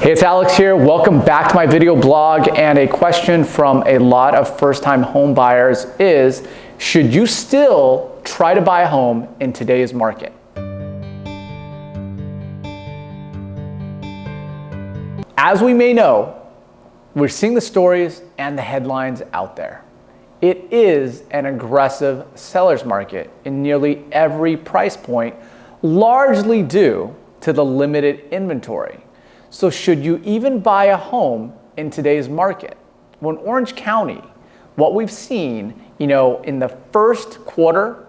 Hey, it's Alex here. Welcome back to my video blog. And a question from a lot of first-time home buyers is, should you still try to buy a home in today's market? As we may know, we're seeing the stories and the headlines out there. It is an aggressive seller's market in nearly every price point, largely due to the limited inventory. So should you even buy a home in today's market? Well, in Orange County, what we've seen, in the first quarter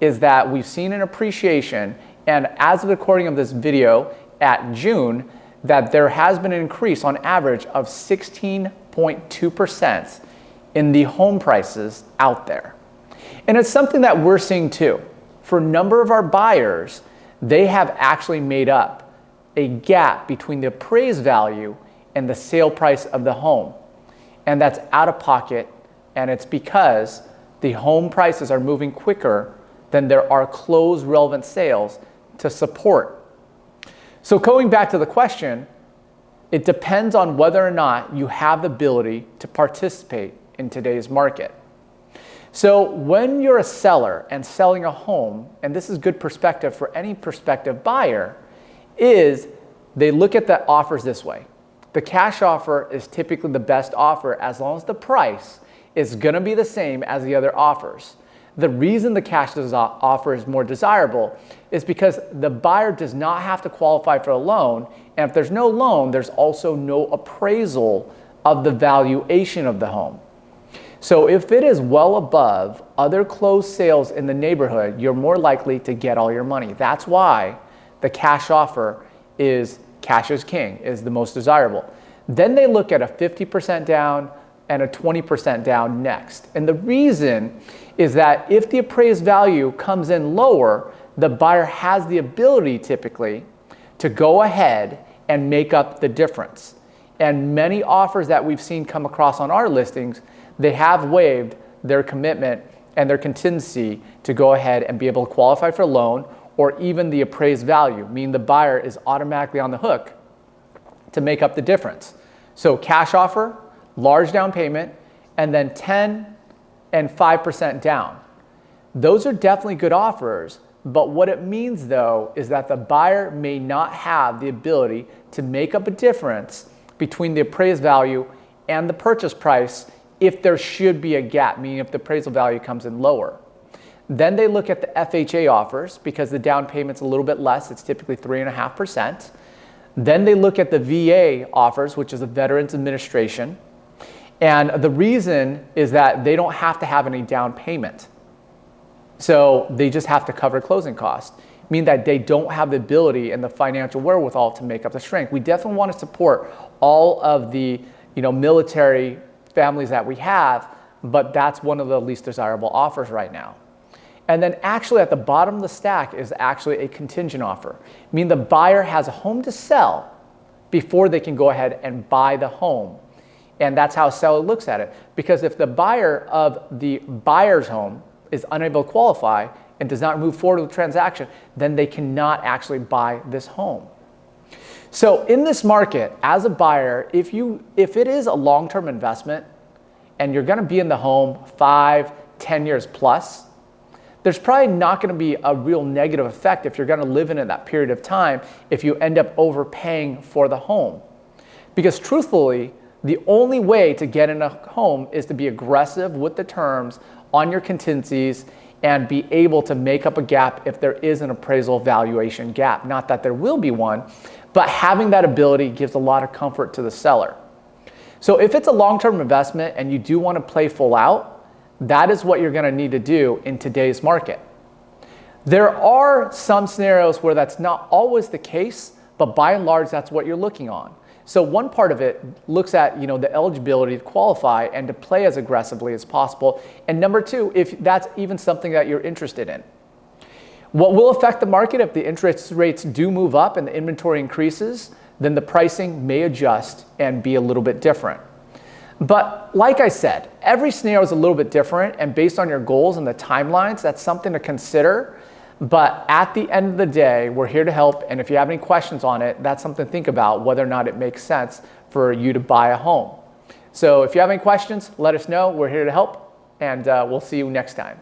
is that we've seen an appreciation, and as of the recording of this video at June, that there has been an increase on average of 16.2% in the home prices out there. And it's something that we're seeing too. For a number of our buyers, they have actually made up a gap between the appraised value and the sale price of the home. And that's out of pocket, and it's because the home prices are moving quicker than there are closed relevant sales to support. So going back to the question, it depends on whether or not you have the ability to participate in today's market. So when you're a seller and selling a home, and this is good perspective for any prospective buyer, is they look at the offers this way. The cash offer is typically the best offer as long as the price is going to be the same as the other offers. The reason the cash offer is more desirable is because the buyer does not have to qualify for a loan, and if there's no loan, there's also no appraisal of the valuation of the home. So if it is well above other closed sales in the neighborhood, you're more likely to get all your money. That's why the cash offer is cash is king, is the most desirable. Then they look at a 50% down and a 20% down next. And the reason is that if the appraised value comes in lower, the buyer has the ability typically to go ahead and make up the difference. And many offers that we've seen come across on our listings, they have waived their commitment and their contingency to go ahead and be able to qualify for a loan or even the appraised value, meaning the buyer is automatically on the hook to make up the difference. So cash offer, large down payment, and then 10 and 5% down. Those are definitely good offers, but what it means though is that the buyer may not have the ability to make up a difference between the appraised value and the purchase price if there should be a gap, meaning if the appraisal value comes in lower. Then they look at the FHA offers because the down payment's a little bit less, it's typically 3.5%. Then they look at the VA offers, which is the Veterans Administration. And the reason is that they don't have to have any down payment. So they just have to cover closing costs, meaning that they don't have the ability and the financial wherewithal to make up the strength. We definitely want to support all of the military families that we have, but that's one of the least desirable offers right now. And then actually at the bottom of the stack is actually a contingent offer, meaning the buyer has a home to sell before they can go ahead and buy the home. And that's how a seller looks at it. Because if the buyer of the buyer's home is unable to qualify and does not move forward with the transaction, then they cannot actually buy this home. So in this market, as a buyer, if it is a long-term investment and you're going to be in the home 5, 10 years plus, there's probably not going to be a real negative effect if you're going to live in it that period of time if you end up overpaying for the home. Because truthfully, the only way to get in a home is to be aggressive with the terms on your contingencies and be able to make up a gap if there is an appraisal valuation gap. Not that there will be one, but having that ability gives a lot of comfort to the seller. So if it's a long-term investment and you do want to play full out, that is what you're going to need to do in today's market. There are some scenarios where that's not always the case, but by and large, that's what you're looking on. So one part of it looks at the eligibility to qualify and to play as aggressively as possible. And number two, if that's even something that you're interested in. What will affect the market if the interest rates do move up and the inventory increases, then the pricing may adjust and be a little bit different. But like I said, every scenario is a little bit different, and based on your goals and the timelines, that's something to consider. But at the end of the day, we're here to help. And if you have any questions on it, that's something to think about, whether or not it makes sense for you to buy a home. So if you have any questions, let us know. We're here to help, and we'll see you next time.